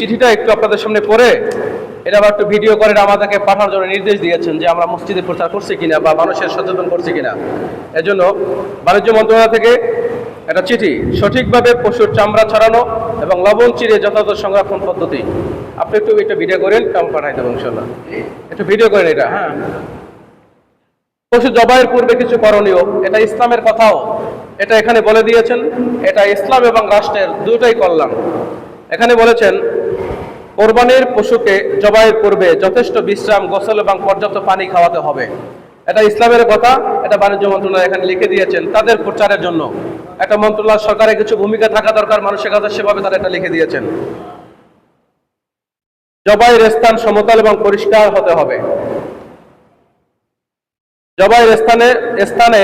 চিঠিটা একটু আপনাদের সামনে পড়ে এটা আবার একটু ভিডিও করে আমাদেরকে পাঠানোর জন্য নির্দেশ দিয়েছেন যে আমরা মসজিদে প্রচার করছি কিনা বা মানুষের সচেতন করছি কিনা। এজন্য বাণিজ্য মন্ত্রণালয় থেকে একটা চিঠি, সঠিকভাবে পশুর চামড়া ছড়ানো এবং লবণ চিরে যথাযথ সংরক্ষণ পদ্ধতি। আপনি একটু এটা ভিডিও করেন, কেমন পাঠাই দেবো ইনশাল্লাহ। একটু ভিডিও করেন এটা। হ্যাঁ, পশু জবাইয়ের পূর্বে কিছু করণীয়, এটা ইসলামের কথাও এটা এখানে বলে দিয়েছেন। এটা ইসলাম এবং রাষ্ট্রের দুটোই কল্যাণ। এখানে বলেছেন কোরবানির পশুকে জবাইয়ের পূর্বে যথেষ্ট বিশ্রাম, গোসল এবং পর্যাপ্ত পানি খাওয়াতে হবে। এটা ইসলামের কথা, এটা বাণিজ্য মন্ত্রণালয় এখানে লিখে দিয়েছেন তাদের প্রচারের জন্য। একটা মন্ত্রণালয় সরকারের কিছু ভূমিকা থাকা দরকার মানুষের কাছে, সেভাবে তারা এটা লিখে দিয়েছেন। জবাইয়ের স্থান সমতল এবং পরিষ্কার হতে হবে। জবাইয়ের স্থানে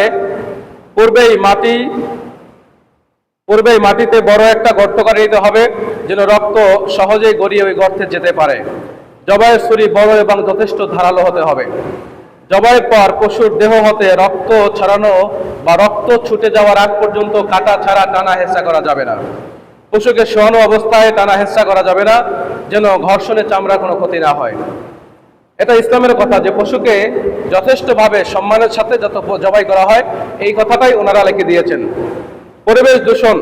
পূর্বেই মাটিতে বড় একটা গর্ত করে দিতে হবে, যেন রক্ত সহজেই গড়িয়ে ওই গর্তে যেতে পারে। জবাইয়ের ছুরি বড় এবং যথেষ্ট ধারালো হতে হবে। জবাইয়ের পর পশুর দেহ হতে রক্ত ছড়ানো বা রক্ত ছুটে যাওয়ার আগ পর্যন্ত কাটা ছাড়া টানা হেঁচড়া করা যাবে না। পশুকে শোয়ানো অবস্থায় টানা হেঁচড়া করা যাবে না, যেন ঘর্ষণে চামড়া কোনো ক্ষতি না হয়। এটা ইসলামের কথা যে পশুকে যথেষ্টভাবে সম্মানের সাথে যত জবাই করা হয়, এই কথাটাই ওনারা লিখে দিয়েছেন। পরিবেশ দূষণ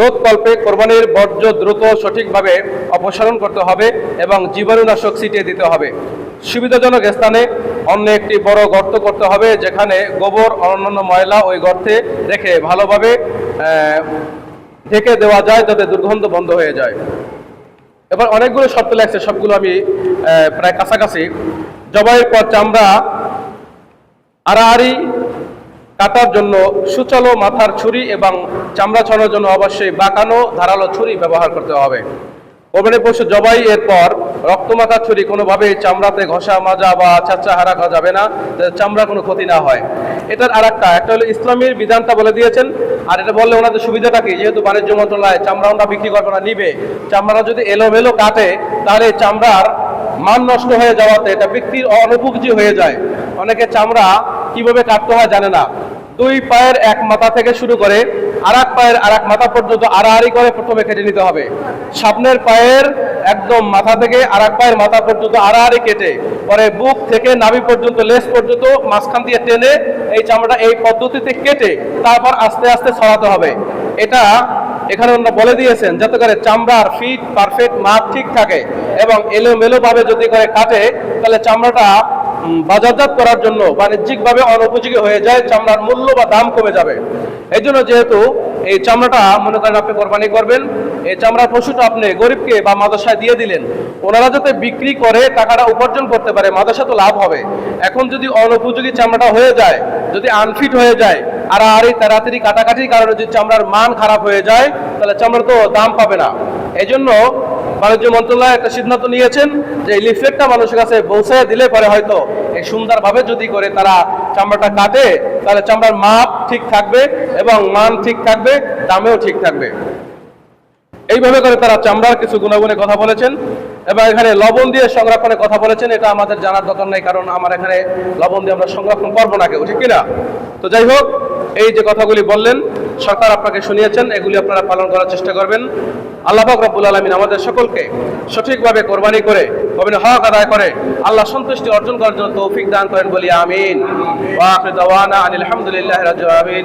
রোধকল্পে কোরবানির বর্জ্য দ্রুত সঠিকভাবে অপসারণ করতে হবে এবং জীবাণুনাশক ছিটিয়ে দিতে হবে। সুবিধাজনক স্থানে অন্য একটি বড় গর্ত করতে হবে, যেখানে গোবর অন্যান্য ময়লা ওই গর্তে রেখে ভালোভাবে ঢেকে দেওয়া যায়, যাতে দুর্গন্ধ বন্ধ হয়ে যায়। এবার অনেকগুলো শর্ত লাগছে, সবগুলো আমি প্রায় কাছাকাছি। জবাইয়ের পর চামড়া আড়াআড়ি কাটার জন্য সুচালো মাথার ছুরি এবং চামড়া ছাড়ানোর জন্য অবশ্যই বাঁকানো ধারালো ছুরি ব্যবহার করতে হবে। কোরবানির পশু জবাই এর পর রক্তমাখা ছুরি কোনোভাবেই চামড়াতে ঘষা মাজা বা চাচা হারা করা যাবে না, চামড়া কোনো ক্ষতি না হয়। এটার একটা হলো ইসলামের বিধানটা বলে দিয়েছেন। আর এটা বললে ওনাদের সুবিধাটা কি, যেহেতু বাণিজ্য মন্ত্রণালয় চামড়া ওনারা বিক্রি করবে না, নিবে। চামড়া যদি এলোমেলো কাটে তাহলে চামড়ার মান নষ্ট হয়ে যাওয়াতে এটা বিক্রির অনুপযোগী হয়ে যায়। অনেকে চামড়া কিভাবে কাটতে হয় জানে না। দুই পায়ের এক মাথা থেকে শুরু করে আরেক পায়ের আরেক মাথা পর্যন্ত আড়াআড়ি করে প্রথমে কেটে নিতে হবে। সামনের পায়ের একদম মাথা থেকে আরেক পায়ের মাথা পর্যন্ত আড়াআড়ি কেটে পরে বুক থেকে নাভি পর্যন্ত, লেজ পর্যন্ত মাঝখান দিয়ে টেনে এই চামড়াটা এই পদ্ধতিতে কেটে তারপর আস্তে আস্তে ছড়াতে হবে। এটা এখানে ওনারা বলে দিয়েছেন যাতে করে চামড়ার ফিট পারফেক্ট মাপ ঠিক থাকে এবং এলোমেলো ভাবে যদি করে কাটে তাহলে চামড়াটা বাজারজাত করার জন্য বাণিজ্যিকভাবে অনুপযোগী হয়ে যায়, চামড়ার মূল্য বা দাম কমে যাবে। এই জন্য যেহেতু এই চামড়াটা মনে করেন আপনি কোরবানি করবেন, এই চামড়ার পশুটা আপনি গরিবকে বা মাদ্রাসায় দিয়ে দিলেন, ওনারা যাতে বিক্রি করে টাকাটা উপার্জন করতে পারে, মাদ্রাসা তো লাভ হবে। এখন যদি অনুপযোগী চামড়াটা হয়ে যায়, যদি আনফিট হয়ে যায়, আড়াআড়ি তাড়াতাড়ি কাটাকাটির কারণে যদি চামড়ার মান খারাপ হয়ে যায়, তাহলে চামড়া তো দাম পাবে না। এই জন্য বাণিজ্য মন্ত্রণালয় একটা সিদ্ধান্ত নিয়েছেন যে এই লিফলেটটা মানুষের কাছে পৌঁছায় দিলে পরে হয়তো এই সুন্দরভাবে যদি করে তারা চামড়াটা কাটে, তাহলে চামড়ার মাপ ঠিক থাকবে এবং মান ঠিক থাকবে, দামেও ঠিক থাকবে। এইভাবে করে তারা চামড়ার কিছু গুণাগুণের কথা বলেছেন এবং এখানে লবণ দিয়ে সংরক্ষণের কথা বলেছেন। এটা আমাদের জানার দরকার নেই, কারণ আমার এখানে লবণ দিয়ে আমরা সংরক্ষণ করবো না কেউ, ঠিক কিনা? তো যাই হোক, এই যে কথাগুলি বললেন সরকার আপনাকে শুনিয়েছেন, এগুলি আপনারা পালন করার চেষ্টা করবেন। আল্লাহ পাক রব্বুল আলামিন আমাদের সকলকে সঠিকভাবে কোরবানি করে কোরবানির হক আদায় করে আল্লাহ সন্তুষ্টি অর্জন করার জন্য তৌফিক দান করেন বলি আমিন। ওয়া আখিরু দাওয়ানা আনিল হামদুলিল্লাহি রাব্বিল আলামিন।